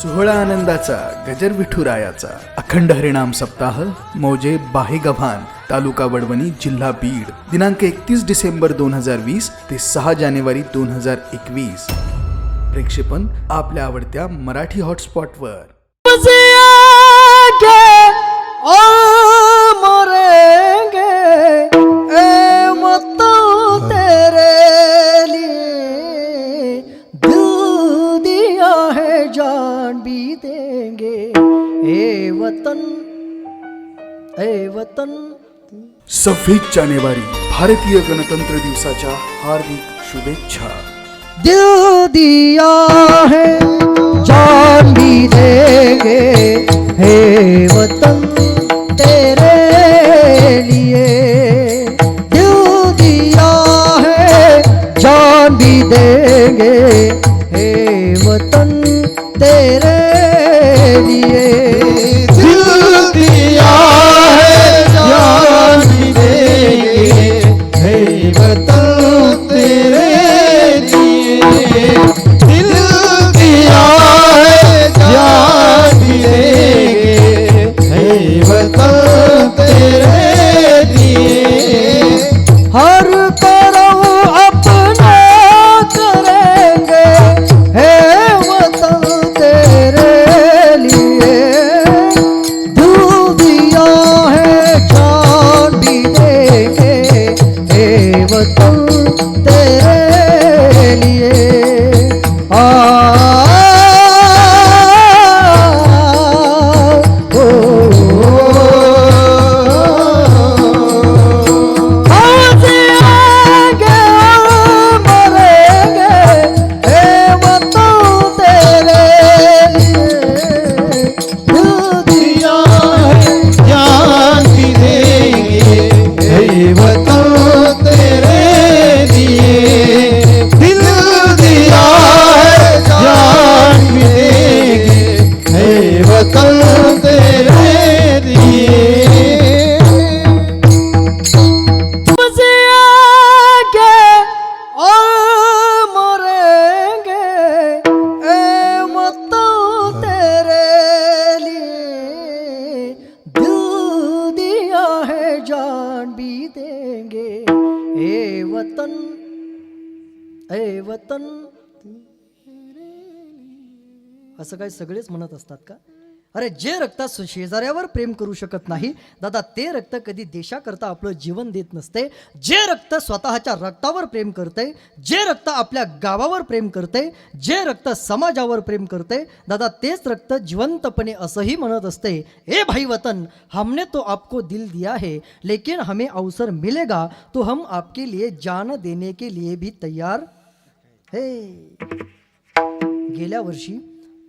सोहळा आनंदाचा गजर विठुरायाचा अखंड हरिणाम सप्ताह मौजे बाहेगव्हाण तालुका वडवणी जिल्हा बीड दिनांक 31 डिसेंबर 2020 ते 6 जानेवारी 2021 प्रेक्षेपण आपल्या आवडत्या मराठी हॉटस्पॉटवर। वतन 26 जानेवारी भारतीय गणतंत्र दिवसाच्या हार्दिक शुभेच्छा। दिल दिया है जान भी देंगे हे वतन तेरे लिए। दिल दिया है जान भी देंगे हे वतन तेरे लिए। हर तरफ अपना करेंगे हे वतन तेरे लिए। दिल दिया है जान भी देंगे हे वतन तेरे लिए। वतन असं काय सगळेच म्हणत असतात का? अरे जे रक्त शेजाऱ्यावर प्रेम करू शकत नाही दादा ते रक्त कधी देशाकरता आपलं जीवन देत नसते। जे रक्त स्वतःच्या रक्तावर प्रेम करते, जे रक्त आपल्या गावावर प्रेम करते, जे रक्त समाजावर प्रेम करते दादा तेच रक्त जिवंतपणे असंही म्हणत असते, ए भाई वतन हमने तो आपको दिल दिया है लेकिन हमें अवसर मिलेगा तो हम आपके लिए जान देने के लिए भी तैयार हे। गेल्या वर्षी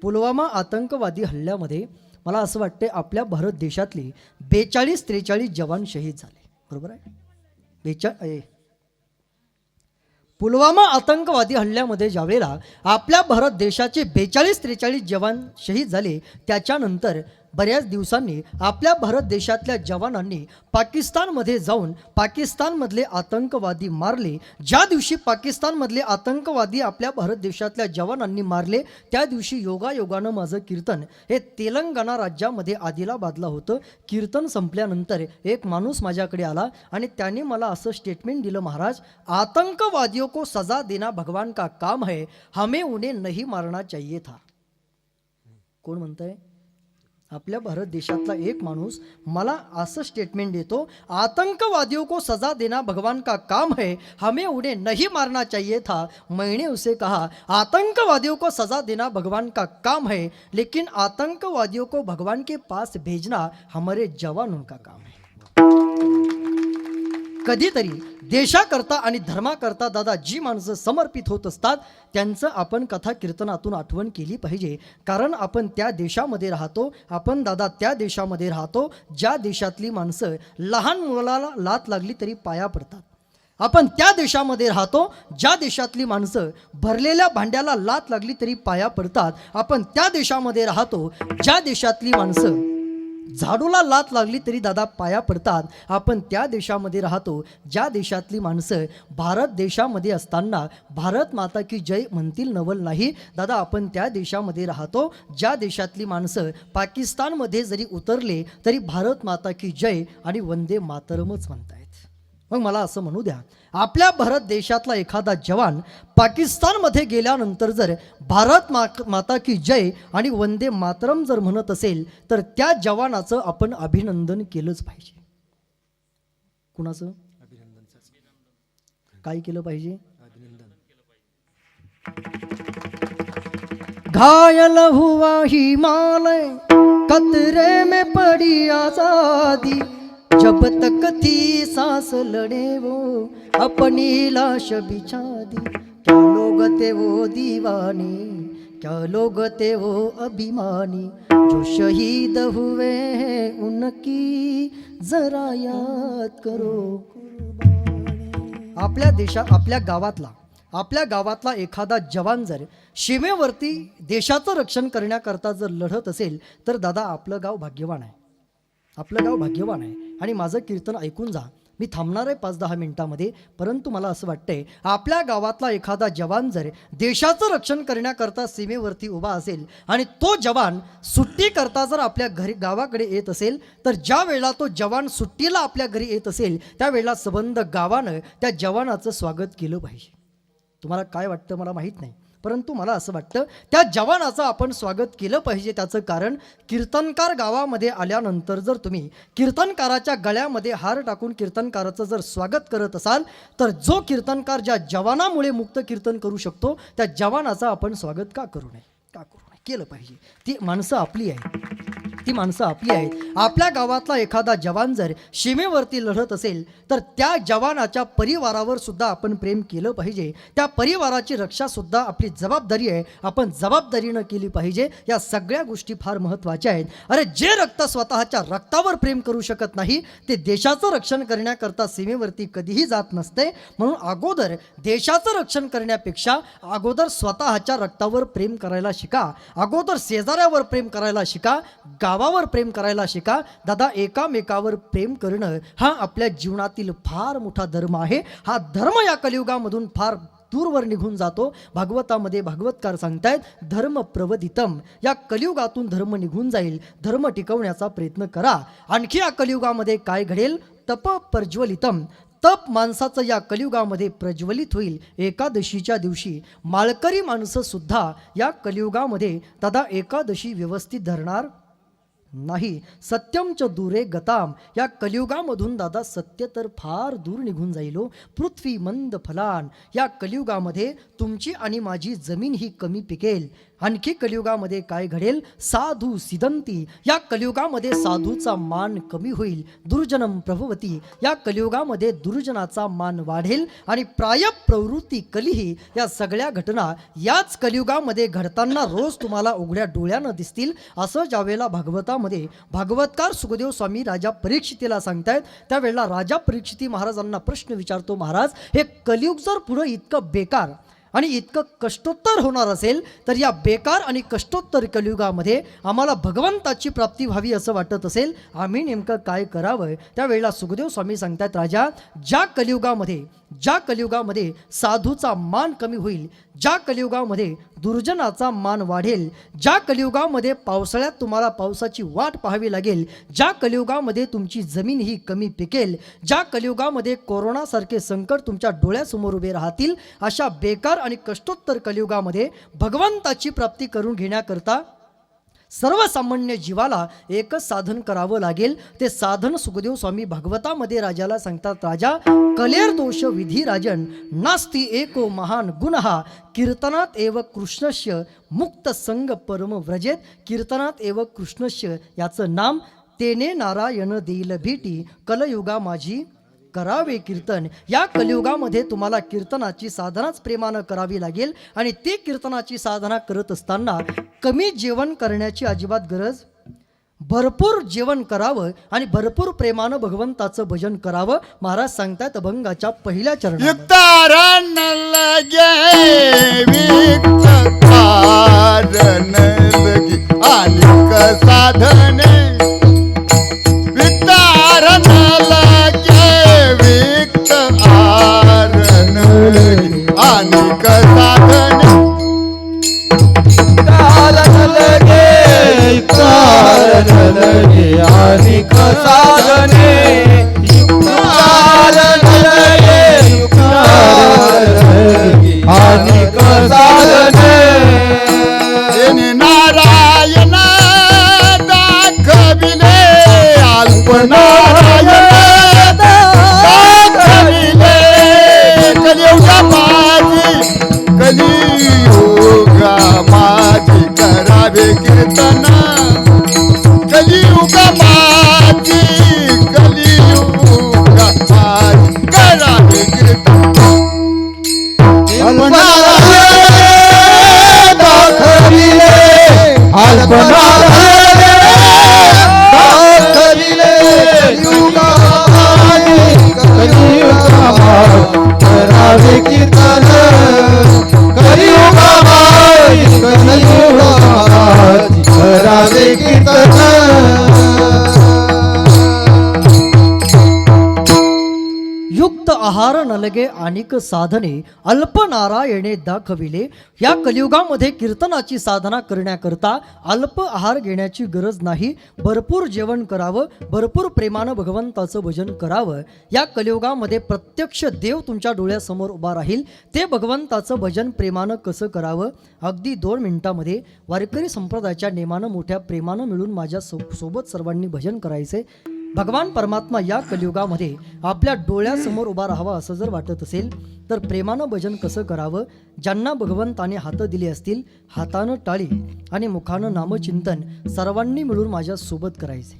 पुलवामा आतंकवादी हल्ल्यामध्ये मला असं वाटते आपल्या भारत देशातले 42-43 जवान शहीद झाले, बरोबर आहे? पुलवामा आतंकवादी हल्ल्यामध्ये ज्यावेळेला आपल्या भारत देशाचे 42-43 जवान शहीद झाले त्याच्यानंतर बऱ्याच दिवसांनी आपल्या भारत देशातल्या जवानांनी पाकिस्तानमध्ये जाऊन पाकिस्तानमधले आतंकवादी मारले। ज्या दिवशी पाकिस्तानमधले आतंकवादी आपल्या भारत देशातल्या जवानांनी मारले त्या दिवशी योगायोगानं माझं कीर्तन हे तेलंगणा राज्यामध्ये आदिलाबादला होतं। कीर्तन संपल्यानंतर एक माणूस माझ्याकडे आला आणि त्याने मला असं स्टेटमेंट दिलं, महाराज आतंकवादियों को सजा देना भगवान का काम है, हमें उन्हें नहीं मारना चाहिए था। कोण म्हणतंय? आपल्या भारत देशातला एक माणूस मला असं स्टेटमेंट देतो, आतंकवादियों को सजा देना भगवान का काम है, हमें उन्हें नहीं मारना चाहिए था। मैंने उसे कहा आतंकवादियों को सजा देना भगवान का काम है लेकिन आतंकवादियों को भगवान के पास भेजना हमारे जवानों का काम है। कधीतरी देशाकरता आणि धर्माकरता दादा जी माणसं समर्पित होत असतात त्यांचं आपण कथा कीर्तनातून आठवण केली पाहिजे, कारण आपण त्या देशामध्ये राहतो, आपण दादा त्या देशामध्ये राहतो ज्या देशातली माणसं लहान मुलाला लात लागली तरी पाया पडतात। आपण त्या देशामध्ये राहतो ज्या देशातली माणसं भरलेल्या भांड्याला लात लागली तरी पाया पडतात। आपण त्या देशामध्ये राहतो ज्या देशातली माणसं झाडूला लात लागली तरी दादा पाया पडतात. आपण त्या देशामध्ये राहतो ज्या देशातली माणसं भारत देशामध्ये असताना भारत माता की जय म्हणतील नवल नाही. दादा आपण त्या देशामध्ये राहतो ज्या देशातली माणसं पाकिस्तानमध्ये जरी उतरले तरी भारत माता की जय आणि वंदे मातरमच म्हणतायत. मग मला असं म्हणू द्या, आपल्या भारत देशातला एखादा जवान पाकिस्तानमध्ये गेल्यानंतर जर भारत माता की जय आणि वंदे मातरम जर म्हणत असेल तर त्या जवानाचं आपण अभिनंदन केलंच पाहिजे. कुणाचं काय केलं पाहिजे? घायल हुआ हिमालय कतरे में पड़ी आजादी, जब तक थी सांस लड़े वो अपनी लाश बिछा दी. क्या लोग थे वो दीवाने, क्या लोग थे वो अभिमानी, जो शहीद हुए हैं उनकी जरा याद करो. आपल्या देशात आपल्या गावातला एखादा जवान जर सीमेवरती देशाचं रक्षण करण्याकरता जर लढत असेल तर दादा आपलं गाव भाग्यवान आहे. आपलं गाव भाग्यवान आहे. आणि माझं कीर्तन ऐकून जा. मी थांबणार आहे 5-10 मिनिटामध्ये, परंतु मला असं वाटतंय आपल्या गावातला एखादा जवान जर देशाचं रक्षण करण्याकरता सीमेवरती उभा असेल आणि तो जवान सुट्टी करता जर आपल्या घरी गावाकडे येत असेल तर ज्या वेळेला तो जवान सुट्टीला आपल्या घरी येत असेल त्यावेळेला सबंध गावानं त्या जवानाचं स्वागत केलं पाहिजे. तुम्हाला काय वाटतं मला माहीत नाही, परंतु मला असं वाटतं त्या जवानाचं आपण स्वागत केलं पाहिजे. त्याचं कारण कीर्तनकार गावामध्ये आल्यानंतर जर तुम्ही कीर्तनकाराच्या गळ्यामध्ये हार टाकून कीर्तनकाराचं जर स्वागत करत असाल तर जो कीर्तनकार ज्या जवानामुळे मुक्त कीर्तन करू शकतो त्या जवानाचं आपण स्वागत का करू नये केलं पाहिजे. ती माणसं आपली आहेत. आपल्या गावातला एखादा जवान जर सीमेवरती लढत असेल तर त्या जवानाच्या परिवारावर सुद्धा आपण प्रेम केलं पाहिजे. त्या परिवाराची रक्षा सुद्धा आपली जबाबदारी आहे. आपण जबाबदारीनं केली पाहिजे. या सगळ्या गोष्टी फार महत्त्वाच्या आहेत. अरे जे रक्त स्वतःच्या रक्तावर प्रेम करू शकत नाही ते देशाचं रक्षण करण्याकरता सीमेवरती कधीही जात नसते. म्हणून अगोदर देशाचं रक्षण करण्यापेक्षा अगोदर स्वतःच्या रक्तावर प्रेम करायला शिका. अगोदर शेजाऱ्यावर प्रेम करायला शिका. गावावर प्रेम करायला शिका. दादा एकामेकावर प्रेम करणं हा आपल्या जीवनातील फार मोठा धर्म आहे. हा धर्म या कलियुगामधून फार दूरवर निघून जातो. भागवतामध्ये भागवतकार सांगतायत धर्म प्रवदितम. या कलियुगातून धर्म निघून जाईल. धर्म टिकवण्याचा प्रयत्न करा. आणखी या कलियुगामध्ये काय घडेल? तप प्रज्वलितम. तप माणसाचं या कलियुगामध्ये प्रज्वलित होईल. एकादशीच्या दिवशी माळकरी माणसं सुद्धा या कलियुगामध्ये दादा एकादशी व्यवस्थित धरणार नाही. सत्यमच दूरे गताम. या कलियुगामधून दादा सत्य तर फार दूर निघून जाईल. पृथ्वी मंद फलान. या कलियुगामध्ये तुमची आणि माझी जमीन ही कमी पिकेल. आणखी कलियुगामध्ये काय घडेल? साधू सिदंती. या कलियुगामध्ये साधूचा मान कमी होईल. दुर्जनम प्रभवती. या कलियुगामध्ये दुर्जनाचा मान वाढेल. आणि प्राय प्रवृत्ती कलिही. या सगळ्या घटना याच कलियुगामध्ये घडताना रोज तुम्हाला उघड्या डोळ्यानं दिसतील. असं ज्यावेळेला भागवतामध्ये भागवतकार सुखदेव स्वामी राजा परीक्षितीला सांगतायत त्यावेळेला राजा परीक्षिती महाराजांना प्रश्न विचारतो, महाराज हे कलियुग जर पुढं इतकं बेकार आणि इतकं कष्टोत्तर होणार असेल तर या बेकार आणि कष्टोत्तर कलियुगामध्ये आम्हाला भगवंताची प्राप्ती व्हावी असं वाटत असेल, आम्ही नेमकं काय करावं? त्यावेळेला सुखदेव स्वामी सांगतात, राजा ज्या कलियुगामध्ये साधूचा मान कमी होईल, ज्या कलियुगामध्ये दुर्जनाचा मान वाढेल, ज्या कलियुगामध्ये पावसाळ्यात तुम्हाला पावसाची वाट पाहावी लागेल, ज्या कलियुगामध्ये तुमची जमीन ही कमी पिकेल, ज्या कलियुगामध्ये कोरोनासारखे संकट तुमच्या डोळ्यासमोर उभे राहतील, अशा बेकार आणि कष्टोत्तर कलियुगामध्ये भगवंताची प्राप्ती करून घेण्याकरता सर्वसामान्य जीवाला एकच साधन करावं लागेल. ते साधन सुखदेव स्वामी भागवतामध्ये राजाला सांगतात, राजा कलेर दोष विधी राजन नास्ति एको महान गुणहा कीर्तनात एव कृष्णस्य मुक्त संग परम व्रजेत. कीर्तनात एव कृष्णस्य याचं नाम तेने नारायण देईल भेटी. कलयुगा माझी करावे कीर्तन. या कलियुगामध्ये तुम्हाला कीर्तनाची साधनाच प्रेमानं करावी लागेल. आणि ती कीर्तनाची साधना करत असताना कमी जेवण करण्याची अजिबात गरज. भरपूर जेवण करावं आणि भरपूर प्रेमानं भगवंताचं भजन करावं. महाराज सांगतात अभंगाच्या पहिल्या चरणात, नारायण दाखविले अल्प नारायण दाखविले कलियुगा माझी करावे कीर्तन कलियुगा माझी करावे कीर्तन करावे कीर्तन करावे कीर्तन युक्त आहार नलगे आणिक साधने अल्प नारायणे दाखविले. या कलियुगामध्ये कीर्तनाची साधना करण्याकरता अल्प आहार घेण्याची गरज नाही. भरपूर जेवण करावं, भरपूर प्रेमानं भगवंताचं भजन करावं. या कलियुगामध्ये प्रत्यक्ष देव तुमच्या डोळ्यासमोर उभा राहील. ते भगवंताचं भजन प्रेमानं कसं करावं, अगदी 2 मिनिटामध्ये वारकरी संप्रदायाच्या नेमानं मोठ्या प्रेमानं मिळून माझ्या सोबत सर्वांनी भजन करायचे. भगवान परमात्मा या कलियुगामध्ये आपल्या डोळ्यासमोर उभा राहावा असं जर वाटत असेल तर प्रेमानं भजन कसं करावं. ज्यांना भगवंताने हात दिले असतील, हातानं टाळी आणि मुखानं नामचिंतन सर्वांनी मिळून माझ्या सोबत करायचे.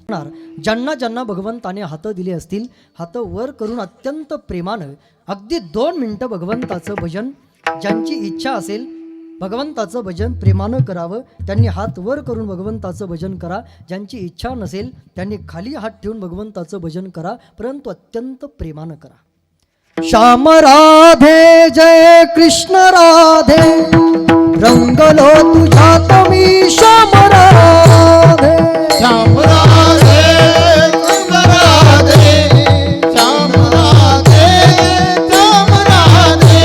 ज्यांना ज्यांना भगवंताने हात दिले असतील, हात वर करून अत्यंत प्रेमानं अगदी 2 मिनिटं भगवंताचं भजन, ज्यांची इच्छा असेल भगवंताचं भजन प्रेमानं करावं त्यांनी हात वर करून भगवंताचं भजन करा. ज्यांची इच्छा नसेल त्यांनी खाली हात ठेवून भगवंताचं भजन करा, परंतु अत्यंत प्रेमानं करा. श्याम राधे जय कृष्ण राधे रंगलो तुझ्यात मी श्याम राधे. श्याम राधे कृष्ण राधे श्याम राधे श्याम राधे.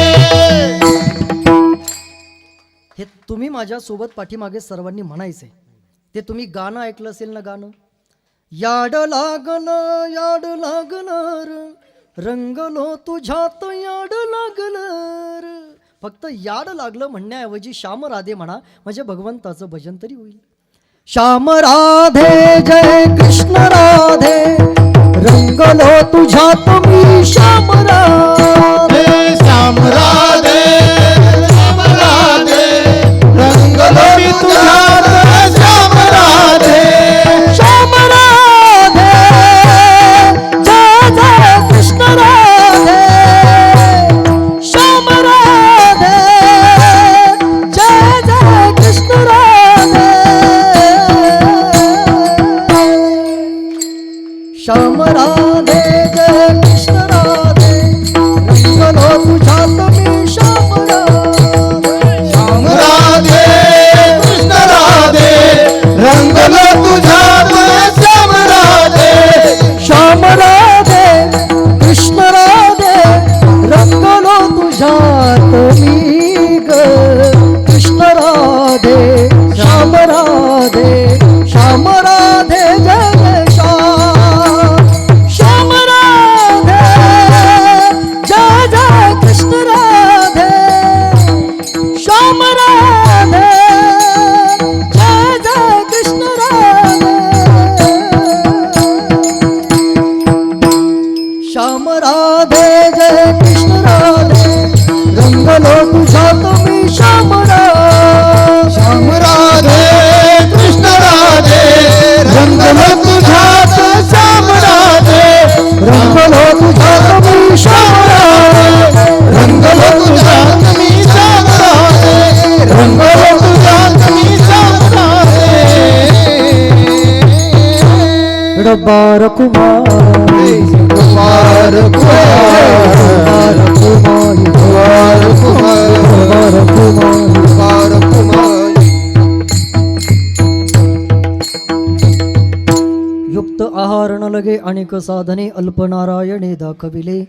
हे तुम्ही माझ्या सोबत पाठीमागे सर्वांनी म्हणायचे. ते तुम्ही गाणं ऐकलं असेल ना, गाणं याड लागलं रंगलो तुझ्यात याड लागलं. फक्त याड लागलं म्हणण्याऐवजी श्याम राधे म्हणा, म्हणजे भगवंताचं भजन तरी होईल. श्याम राधे जय कृष्ण राधे रंगलो तुझ्यात मी श्याम राधे. श्याम राधे श्याम राधे रंगलो मी तुझ्यात श्याम राधे. श्याम राधे जय जय कृष्ण राधे. श्याम राधे जय जय कृष्ण राधे. श्याम राधे जय कृष्ण राधे रंगलो तुझ्यात मी श्याम राधे. श्याम राधे कृष्ण राधे रंगलो तुझ्यात श्याम राधे. श्याम राधे कृष्ण राधे रंगलो तुझ्यात मी ग. कृष्ण राधे श्याम राधे श्याम राधे जय जय श्याम. श्याम राधे जय जय कृष्ण राधे. श्याम राधे जय जय कृष्ण राधे. श्याम राधे जय कृष्ण राधे रंगलो तुझ्यात मी श्याम राधे. श्याम राधे कृष्ण राधे रंगलो तुझ्यात श्याम राधे. रंगलो तुझ्यात मी श्याम राधे. रंगलो तुझ्यात मी श्याम राधे रंगलो तुझ्यात मी श्याम राधे. डब्बार कुमार कुमार कुमार कुमार कुमार कुमार कुमार. युक्त आहार न लगे अनेक साधने अल्प नारायणे दाखविले.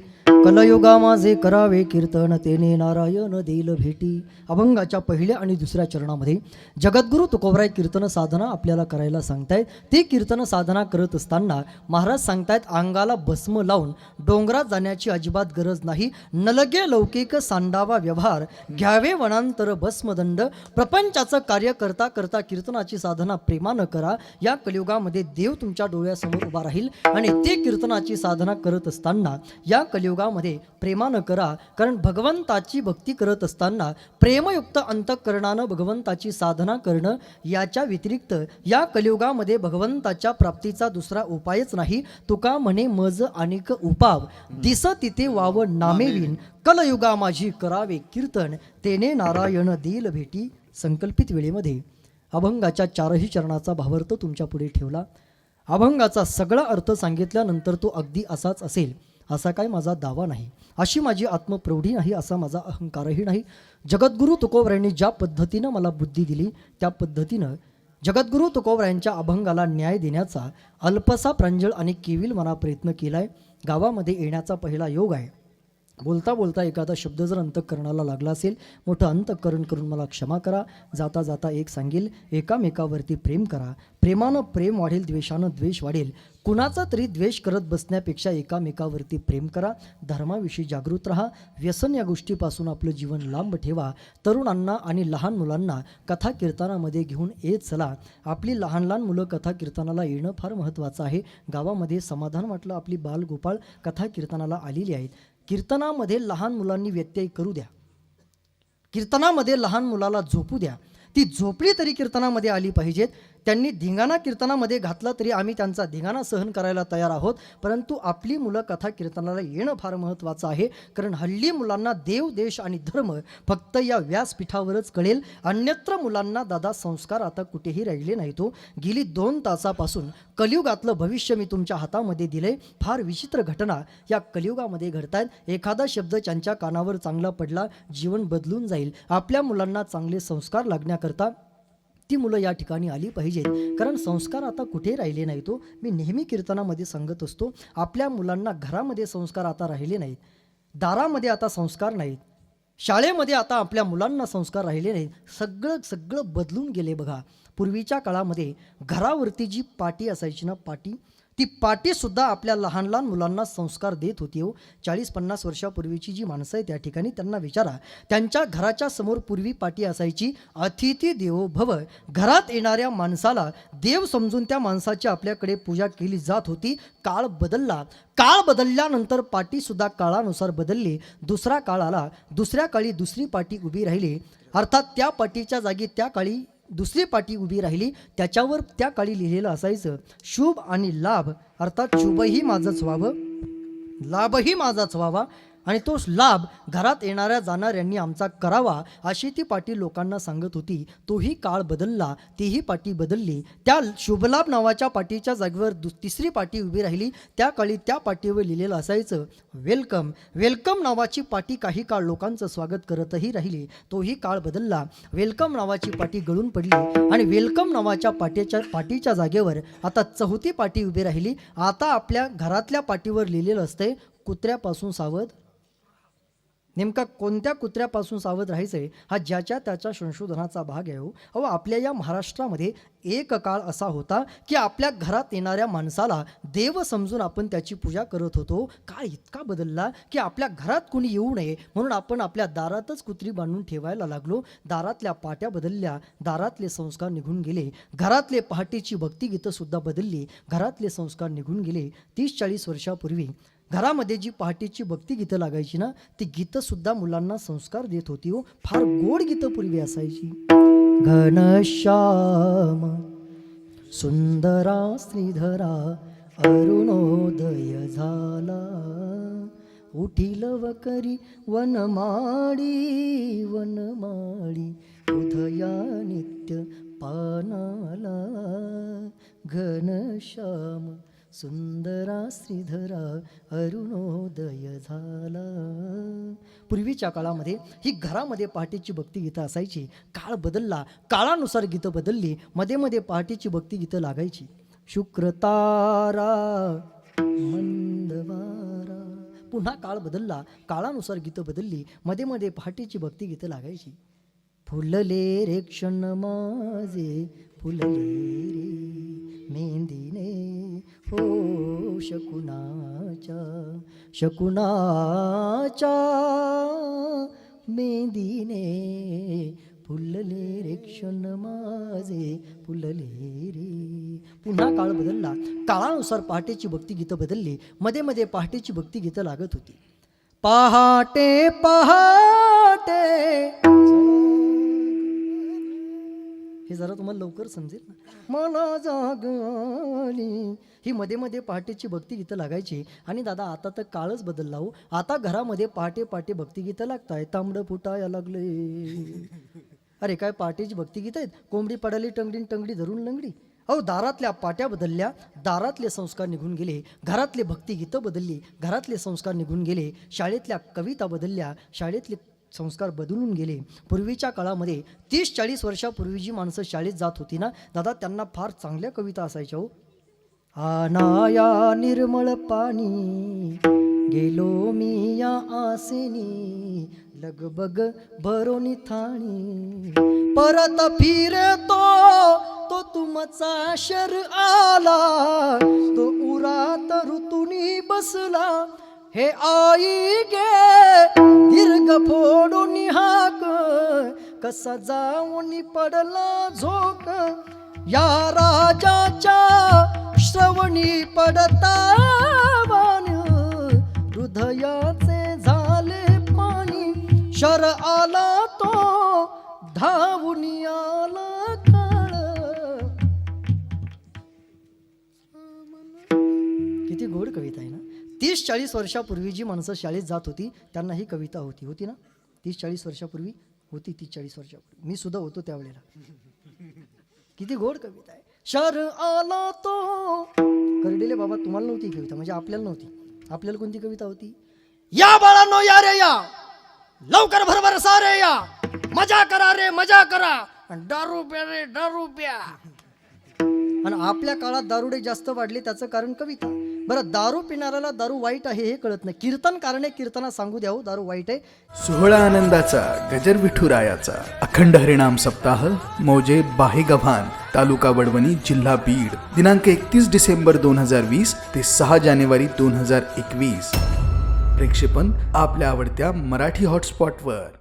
कलयुगा माझे करावे कीर्तन तेने नारायण देईल भेटी. अभंगाच्या पहिल्या आणि दुसऱ्या चरणामध्ये जगद्गुरु तुकोबराय कीर्तन साधना आपल्याला करायला सांगतायत. ती कीर्तन साधना करत असताना महाराज सांगतायत अंगाला भस्म लावून डोंगरात जाण्याची अजिबात गरज नाही. नलगे लौकिक सांडावा व्यवहार घ्यावे वनांतर भस्मदंड. प्रपंचाचं कार्य करता करता कीर्तनाची साधना प्रेमानं करा. या कलियुगामध्ये देव तुमच्या डोळ्यासमोर उभा राहील आणि ते कीर्तनाची साधना करत असताना या कलियुगामध्ये प्रेमानं करा. कारण भगवंताची भक्ती करत असताना प्रेमयुक्त अंतःकरणानं भगवंताची साधना करणं याच्या व्यतिरिक्त या कलियुगामध्ये भगवंताच्या प्राप्तीचा दुसरा उपायच नाही. तुका म्हणे मज अनेक उपाव दिस तिथे वाव नामेवीन. कलयुगा माझी करावे कीर्तन तेने नारायण देईल भेटी. संकल्पित वेळेमध्ये अभंगाच्या चारही चरणाचा भावार्थ तुमच्या पुढे ठेवला. अभंगाचा सगळा अर्थ सांगितल्यानंतर तो अगदी असाच असेल असा काय माझा दावा नाही, अशी माझी आत्मप्रौढी नाही, असा माझा अहंकारही नाही. जगद्गुरु तुकोबरायांनी ज्या पद्धतीनं मला बुद्धी दिली त्या पद्धतीनं जगद्गुरु तुकोबरायांच्या अभंगाला न्याय देण्याचा अल्पसा प्रांजळ आणि केविल मना प्रयत्न केलाय. गावामध्ये येण्याचा पहिला योग आहे. बोलता बोलता एखादा शब्द जर अंतःकरणाला लागला असेल, मोठं अंतःकरण करून मला क्षमा करा. जाता जाता एक सांगेल, एकामेकावरती प्रेम करा. प्रेमानं प्रेम वाढेल, द्वेषानं द्वेष वाढेल. कुणाचा तरी द्वेष करत बसण्यापेक्षा एकामेकावरती प्रेम करा. धर्माविषयी जागृत राहा. व्यसन या गोष्टीपासून आपलं जीवन लांब ठेवा. तरुणांना आणि लहान मुलांना कथा कीर्तनामध्ये घेऊन येत चला. आपली लहान लहान मुलं कथा कीर्तनाला येणं फार महत्त्वाचं आहे. गावामध्ये समाधान वाटलं, आपली बालगोपाळ कथा कीर्तनाला आलेली आहेत. कीर्तनामध्ये लहान मुलांनी व्यत्यय करू द्या. कीर्तनामध्ये लहान मुलाला झोपू द्या. ती झोपडी तरी कीर्तनामध्ये आली पाहिजेत. त्यांनी धिंगाणा कीर्तनामध्ये घातला तरी आम्ही त्यांचा धिंगाणा सहन करायला तयार आहोत. परंतु आपली मुलं कथा कीर्तनाला येणं फार महत्त्वाचं आहे. कारण हल्ली मुलांना देव, देश आणि धर्म फक्त या व्यासपीठावरच कळेल. अन्यत्र मुलांना दादा संस्कार आता कुठेही राहिले नाहीत. गेली 2 तासापासून कलियुगातलं भविष्य मी तुमच्या हातामध्ये दिले. फार विचित्र घटना या कलियुगामध्ये घडतायत. एखादा शब्द त्यांच्या कानावर चांगला पडला, जीवन बदलून जाईल. आपल्या मुलांना चांगले संस्कार लागण्याकरता ती मुलं या ठिकाणी आली पाहिजेत. कारण संस्कार आता कुठे राहिले नाहीत. मी नेहमी कीर्तनामध्ये सांगत असतो, आपल्या मुलांना घरामध्ये संस्कार आता राहिले नाहीत, दारामध्ये आता संस्कार नाहीत, शाळेमध्ये आता आपल्या मुलांना संस्कार राहिले नाहीत. सगळं बदलून गेले बघा. पूर्वीच्या काळामध्ये घरावरती जी पाटी असायची ना, ती पाटीसुद्धा आपल्या लहान लहान मुलांना संस्कार देत होती. 40-50 वर्षापूर्वीची जी माणसं आहे त्या ठिकाणी त्यांना विचारा. त्यांच्या घराच्या समोर पूर्वी पाटी असायची, अतिथी देवो भव. घरात येणाऱ्या माणसाला देव समजून त्या माणसाची आपल्याकडे पूजा केली जात होती. काळ बदलला. काळ बदलल्यानंतर पाटीसुद्धा काळानुसार बदलली. दुसरा काळ आला. दुसऱ्या काळी दुसरी पाटी उभी राहिली. अर्थात त्या पाटीच्या जागी त्या काळी दुसरी पाटी उभी राहिली. त्याच्यावर त्या काळी लिहिलेलं असायचं, शुभ आणि लाभ. अर्थात शुभही माझंच व्हावं, लाभही माझाच व्हावा. आणि तोच लाभ घरात येणाऱ्या जाणाऱ्यांनी आमचा करावा, अशी ती पाटी लोकांना सांगत होती. तोही काळ बदलला, तीही पाटी बदलली. त्या शुभलाभ नावाच्या पाटीच्या जागेवर तिसरी पाटी उभी राहिली. त्या काळी त्या पाटीवर लिहिलेलं असायचं, वेलकम. वेलकम नावाची पाटी काही काळ लोकांचं स्वागत करतही राहिली. तोही काळ बदलला. वेलकम नावाची पाटी गळून पडली आणि वेलकम नावाच्या पाटीच्या जागेवर आता चौथी पाटी उभी राहिली. आता आपल्या घरातल्या पाटीवर लिहिलेलं असतंय, कुत्र्यापासून सावध. नेमका कोणत्या कुत्र्यापासून सावध राहायचंय हा ज्याच्या त्याच्या संशोधनाचा भाग आहे. अहो, आपल्या या महाराष्ट्रामध्ये एक काळ असा होता की आपल्या घरात येणाऱ्या माणसाला देव समजून आपण त्याची पूजा करत होतो. काळ इतका बदलला की आपल्या घरात कुणी येऊ नये म्हणून आपण आपल्या दारातच कुत्री बांधून ठेवायला लागलो. दारातल्या पाट्या बदलल्या, दारातले संस्कार निघून गेले. घरातले पहाटेची भक्तिगीतंसुद्धा बदलली, घरातले संस्कार निघून गेले. 30-40 वर्षापूर्वी घरामध्ये जी पहाटेची भक्तिगीतं लागायची ना, ती गीतंसुद्धा मुलांना संस्कार देत होती. फार गोड गीतं पूर्वी असायची. घनश्याम सुंदरा श्रीधरा अरुणोदय झाला, उठील वकरी वनमाळी उदया नित्य पानाला. घनश्याम सुंदरा श्रीधरा अरुणोदय झाला. पूर्वीच्या काळामध्ये ही घरामध्ये पहाटेची भक्तिगीतं असायची. काळ बदलला, काळानुसार गीतं बदलली. मध्ये मध्ये पहाटेची भक्तिगीतं लागायची. शुक्र तारा मंदवारा पुन्हा काळ बदलला, काळानुसार गीतं बदलली, मध्ये मध्ये पहाटेची भक्ती गीतं लागायची. फुलले रे क्षण माझे फुलले रे मेहंदीने हो शकुनाच्या मेहंदीने फुलले रे क्षण माझे फुलले रे. पुन्हा काळ बदलला, काळानुसार पहाटेची भक्ती गीतं बदलली, मध्ये मध्ये पहाटेची भक्ती गीतं लागत होती. पहाटे पहाटे हे जरा तुम्हाला लवकर समजेल ना. मला जाग आली, ही मध्ये मध्ये पहाटेची भक्ती गीतं लागायची. आणि दादा आता तर काळच बदलला हो. आता घरामध्ये पहाटे पहाटे भक्ती गीतं लागताय. तांबडं फुटाया लागले. अरे काय पहाटेची भक्ती गीतं आहेत. कोंबडी पडाली टंगडी टंगडी धरून लंगडी. अहो दारातल्या पाट्या बदलल्या, दारातले संस्कार निघून गेले. घरातले भक्ती गीतं बदलली, घरातले संस्कार निघून गेले. शाळेतल्या कविता बदलल्या, शाळेतले संस्कार बदलून गेले. पूर्वीच्या काळामध्ये 30-40 वर्षापूर्वी जी माणसं शाळेत जात होती ना दादा, त्यांना फार चांगल्या कविता असायच्या हो. आनाया निर्मळ पाणी गेलो मी या आसेनी, लगबग भरोनी थाणी परत फिरतो तो तुमचा शर आला, तो उरात ऋतुनी बसला. हे आई गे दीर्घ फोडून हाक, कसा जाऊन पडला झोक. या राजाच्या श्रवणी पडता वाण, हृदयाचे झाले पाणी. शर आला तो धावून आला काळ. किती गोड कविता आहे ना. 30-40 वर्षापूर्वी जी माणसं शाळेत जात होती त्यांना ही कविता होती ना. 30-40 वर्षापूर्वी होती. 30-40 वर्षापूर्वी मी सुद्धा होतो त्यावेळेला. किती गोड कविता आहे. शर आला तो. करडेले बाबा तुम्हाला नव्हती कविता, म्हणजे आपल्याला नव्हती. आपल्याला कोणती कविता होती. या बाळांनो या रे या, लवकर भरभर सारे या, मजा करा रे मजा करा, दारू प्या रे दारू प्या. आणि आपल्या काळात दारुडे जास्त वाढले, त्याचं कारण कविता. बरं, दारू पिणाऱ्याला दारू वाईट आहे हे कळत नाही. कीर्तनकाराने कीर्तना सांगू द्यावं दारू वाईट आहे. सोहळा आनंदाचा गजर विठुरायाचा अखंड हरिनाम सप्ताह मौजे बाहेगव्हाण तालुका वडवणी जिल्हा बीड दिनांक 31 डिसेंबर 2020 ते 6 जानेवारी 2021. प्रेक्षेपण आपल्या आवडत्या मराठी हॉटस्पॉटवर.